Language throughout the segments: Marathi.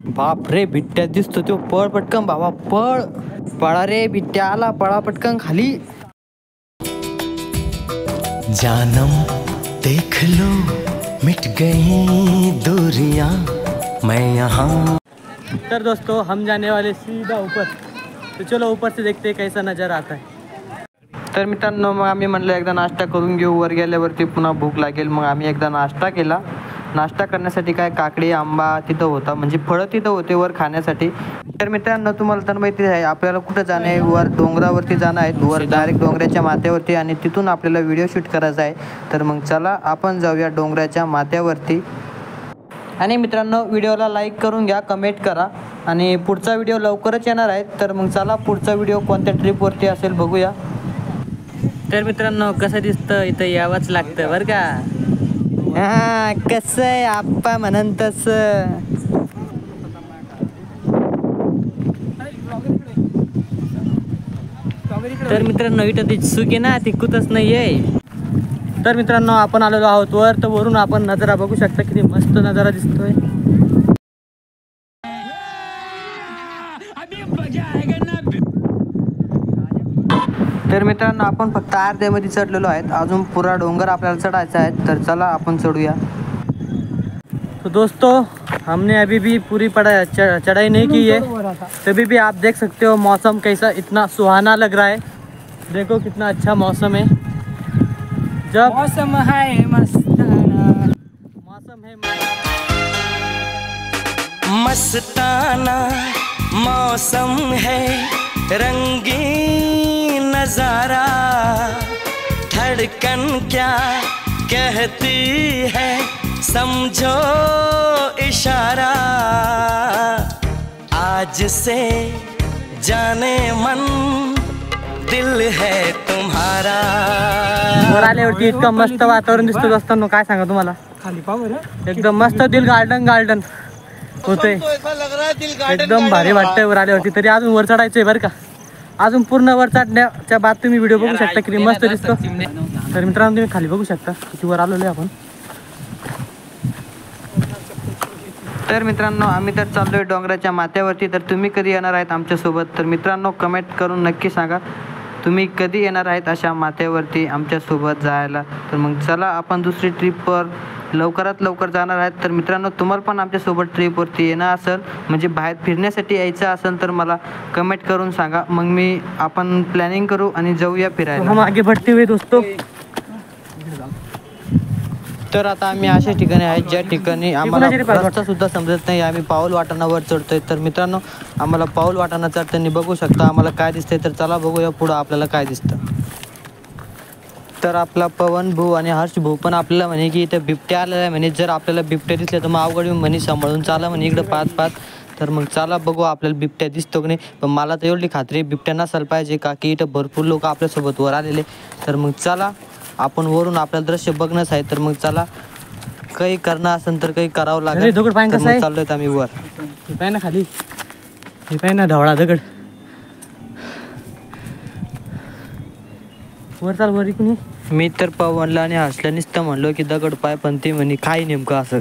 बाप रे, बिट्ट्या दिसतो तो. पळ पटकन बाबा, पळ. पळा रे बिट्ट्या, आला, पळा पटकन खाली. जानम देख लो मिट गई दूरियां मैं यहाँ. तर दोस्तों हम जाने वाले सीधा ऊपर, तो चलो ऊपर से देखते हैं कैसा नज़र आता है. तर मित्रांनो, मग आम्ही म्हणलं एकदा नाश्ता करून घेऊ. वर गेल्यावरती पुन्हा भूक लागेल. मग आम्ही एकदा नाश्ता केला. नाश्ता करण्यासाठी काय काकडी आंबा तिथं होता, म्हणजे फळं तिथं होते वर खाण्यासाठी. तर मित्रांनो, तुम्हाला तर माहिती आहे आपल्याला कुठं जाणं आहे. वर डोंगरावरती जाणं आहे, वर डायरेक्ट डोंगराच्या माथ्यावरती, आणि तिथून आपल्याला व्हिडिओ शूट करायचा आहे. तर मग चला आपण जाऊया डोंगराच्या माथ्यावरती. आणि मित्रांनो, व्हिडिओला लाईक करून घ्या, कमेंट करा, आणि पुढचा व्हिडिओ लवकरच येणार आहे. तर मग चला पुढचा व्हिडिओ कोणत्या ट्रिपवरती असेल बघूया. तर मित्रांनो, कसं दिसतं इथं यावंच लागतं बरं का. हा, कसं आहे आप्पा म्हणन तसं. तर मित्रांनो, इथं ती चूक आहे ना, ती कुठंच नाही आहे. तर मित्रांनो, आपण आलेलो आहोत वर. तर वरून आपण नजारा बघू शकता, किती मस्त नजारा दिसतोय. तर मित्रांनो, आपण फक्त अर्ध्यामध्ये चढलेलो आहेत, अजून पुरा डोंगर आपल्याला चढायचा आहे. तर चला आपण चढूया. तो दोस्तों, हमने अभी भी पूरी चढ़ाई नहीं की है. तभी भी आप देख सकते हो मौसम कैसा इतना सुहाना लग रहा है. देखो कितना अच्छा मौसम है. जब मौसम है मस्ताना, मस्ताना मौसम है, रंगीन नजारा. धड़कन क्या कहती है समझो इशारा. आज से जाने मन दिल है तुम्हारा. वर आल्यावरती इतकं मस्त वातावरण दिसत असताना काय सांगा तुम्हाला. खाली पावर एकदम मस्त दिल गार्डन होते. एकदम भारी वाटतंय वर आल्यावरती. तरी अजून वर चढायचंय बरं का. अजून पूर्ण वर चढण्याच्या बाद तुम्ही व्हिडिओ बघू शकता किती मस्त दिसतो. तर मित्रांनो, तुम्ही खाली बघू शकता किती वर आलेलो आहे आपण. तर मित्रांनो, आम्ही तर चाललोय डोंगराच्या माथ्यावरती. तर तुम्ही कधी येणार आहेत आमच्यासोबत. तर मित्रांनो, कमेंट करून नक्की सांगा तुम्ही कधी येणार आहेत अशा माथ्यावरती आमच्यासोबत जायला. तर मग चला आपण दुसरी ट्रिपवर लवकरात लवकर जाणार आहेत. तर मित्रांनो, तुम्हाला पण आमच्यासोबत ट्रिपवरती येणं असेल, म्हणजे बाहेर फिरण्यासाठी यायचं असेल, तर मला कमेंट करून सांगा. मग आपण प्लॅनिंग करू आणि जाऊया फिरायला. हम आगे बढ़ते हुए दोस्तों. तर आता आम्ही अशा ठिकाणी आहेत ज्या ठिकाणी आम्हाला रस्ता सुद्धा समजत नाही. आम्ही पाऊल वाटाणावर चढतोय. तर मित्रांनो, आम्हाला पाऊल वाटाणा चढताना बघू शकता आम्हाला काय दिसतंय. तर चला बघूया पुढं आपल्याला काय दिसतं. तर आपला पवन भाऊ आणि हर्ष भाऊ पण आपल्याला म्हणे की इथं बिबट्या आलेला आहे म्हणे. जर आपल्याला बिबट्या दिसल्या तर मग अवघड म्हणे, सांभाळून चाला म्हणे इकडं पाच. तर मग चला बघू आपल्याला बिबट्या दिसतो की नाही. पण मला तर एवढी खात्री बिबट्या नसायला पाहिजे, का की इथं भरपूर लोक आपल्यासोबत वर आलेले. तर मग चला आपण वरून आपल्याला दृश्य बघणंच आहे. तर मग चला, काही करणं असेल तर काही करावं लागेल. दगड पाहिजे कसं आहे. चाललोय आम्ही वर. हे पाय ना खाली, हे पाय ना ढवळा दगड. वर चाल वर इकडून. मी तर पवनला आणि हसल्या नुसतं म्हणलो की दगड पाय, पण ते म्हणे काय नेमकं असं.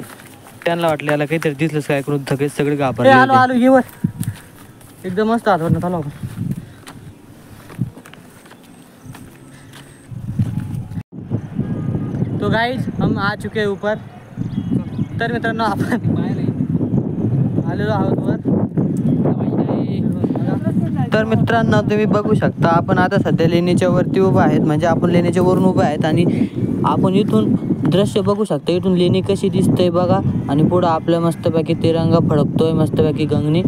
त्यांना वाटलं याला काहीतरी दिसलंच काय करून सगळे घाबरले. आलो ये वर. एकदम मस्त आठवण चालू आपण. तो गाइस, हम आ चुके हैं ऊपर. तर मित्रांनो, आपण आलेलो आहोत वर. तर मित्रांनो, तुम्ही बघू शकता आपण आता सध्या लेणीच्या वरती उभा आहेत, म्हणजे आपण लेणीच्या वरून उभा आहेत. आणि आपण इथून दृश्य बघू शकता, इथून लेणी कशी दिसतंय बघा. आणि पुढं आपल्या मस्तपैकी तिरंगा फडकतोय मस्तपैकी गंगणी.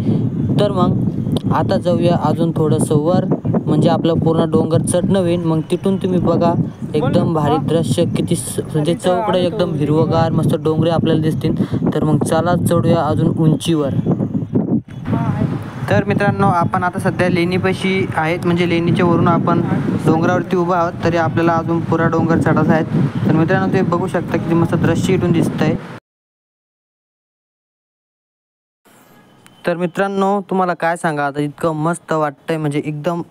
तर मग आता जाऊया अजून थोडंसं वर, म्हणजे आपलं पूर्ण डोंगर चढणं होईल. मग तिथून तुम्ही बघा एकदम भारी दृश्य, किती म्हणजे चौकडं एकदम हिरवगार मस्त डोंगरे आपल्याला दिसतील. तर मग चला चढूया अजून उंचीवर. तर मित्रांनो, आपण आता सध्या लेणीपाशी आहेत, म्हणजे लेणीच्या वरून आपण डोंगरावरती उभा आहोत. तरी आपल्याला अजून पुरा डोंगर चढायचा आहे. तर मित्रांनो, तुम्ही बघू शकता किती मस्त दृश्य इथून दिसतंय. तर मित्रांनो, तुम्हाला काय सांगा, आता इतकं मस्त वाटतंय, म्हणजे एकदम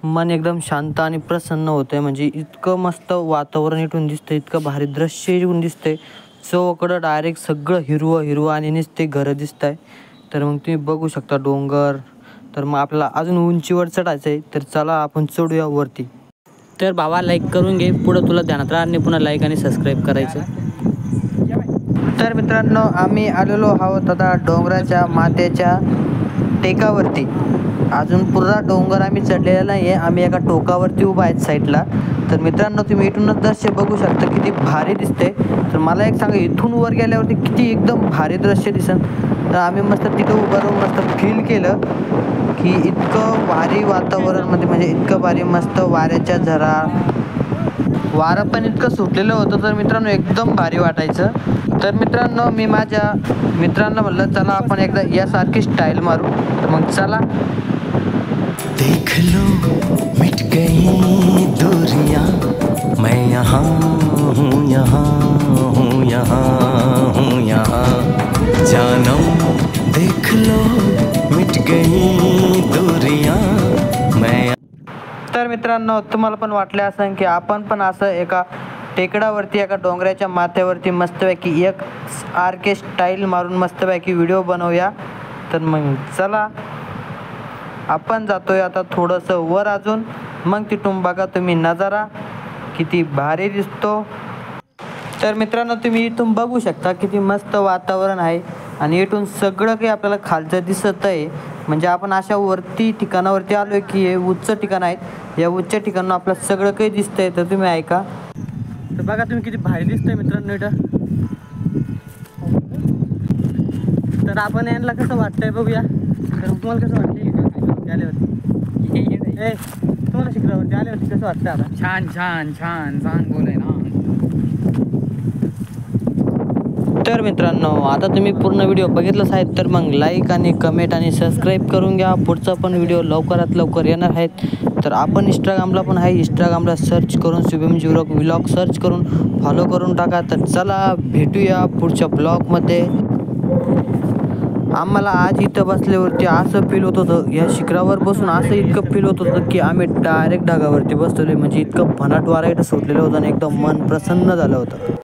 मन एकदम शांत आणि प्रसन्न होतंय. म्हणजे इतकं मस्त वातावरण इथून दिसतंय, इतकं भारी दृश्य इथून दिसतंय. चौकडं डायरेक्ट सगळं हिरवं आणि नुसते घरं दिसत आहे. तर मग तुम्ही बघू शकता डोंगर. तर मग आपल्याला अजून उंचीवर चढायचं आहे. तर चला आपण चढूया वरती. तर भावा लाईक करून घे, पुढं तुला ध्यानात राहा आणि पुन्हा लाईक आणि सबस्क्राईब करायचं. तर मित्रांनो आम्ही आलेलो आहोत आता डोंगराच्या माथ्याच्या टेकावरती. अजून पुरा डोंगर आम्ही चढलेला नाही आहे, आम्ही एका टोकावरती उभा आहेत साईडला. तर मित्रांनो तुम्ही इथूनच दृश्य बघू शकता किती भारी दिसते. तर मला एक सांगा, इथून वर गेल्यावरती किती एकदम भारी दृश्य दिसन. तर आम्ही मस्त तिथं उभं राहून मस्त फील केलं की इतकं भारी वातावरणमध्ये, म्हणजे इतकं भारी मस्त वाऱ्याच्या झरा, वारं पण इतकं सुटलेलं होतं. तर मित्रांनो एकदम भारी वाटायचं. तर मित्रांनो मी माझ्या मित्रांना म्हणलं चला आपण एकदा यासारखी स्टाईल मारू. तर मग चला. देख लो मिट गई दूरियां, मैं यहाँ हूँ यहाँ हूँ यहाँ हूँ यहाँ, जानम देख लो मिट गई दूरियां मैं. तर मित्रांनो तुम्हाला पण वाटले असेल की आपण पण असं एका टेकडावरती एका डोंगराच्या माथ्यावरती मस्तपैकी एक आरके स्टाईल मारून मस्तपैकी व्हिडिओ बनवूया. तर मग चला आपण जातोय आता थोडंसं वर अजून. मग तिथून बघा तुम्ही नजारा किती भारी दिसतो. तर मित्रांनो तुम्ही इथून बघू शकता किती मस्त वातावरण आहे आणि इथून सगळं काही आपल्याला खालचं दिसत आहे. म्हणजे आपण अशा वरती ठिकाणावरती आलोय की हे उच्च ठिकाण आहेत. या उच्च ठिकाणावर आपल्याला सगळं काही दिसतंय. तर तुम्ही ऐका. तर बघा तुम्ही किती भारी दिसतंय मित्रांनो इथं. तर आपण यांना कसं वाटतंय बघूया. तर तुम्हाला कसं वाटतंय आल्यावरती? तुम्हाला शिखरावरती आल्यावरती कसं वाटतं आता? छान छान छान छान बोलाय ना. तर मित्रांनो आता तुम्ही पूर्ण व्हिडिओ बघितलाच आहे. तर मग लाईक आणि कमेंट आणि सबस्क्राईब करून घ्या. पुढचा पण व्हिडिओ लवकरात लवकर येणार आहेत. तर आपण इंस्टाग्रामला पण आहे, इंस्टाग्रामला सर्च करून शुभम व्लॉग सर्च करून फॉलो करून टाका. तर चला भेटूया पुढच्या ब्लॉगमध्ये. आम्हाला आज इथं बसल्यावरती असं फील होत होतं, या शिखरावर बसून असं इतकं फील होत होतं की आम्ही डायरेक्ट ढगावरती बसलेलो. म्हणजे इतकं भन्नाट वारा इथं सुटलेलं होतं आणि एकदम मन प्रसन्न झालं होतं.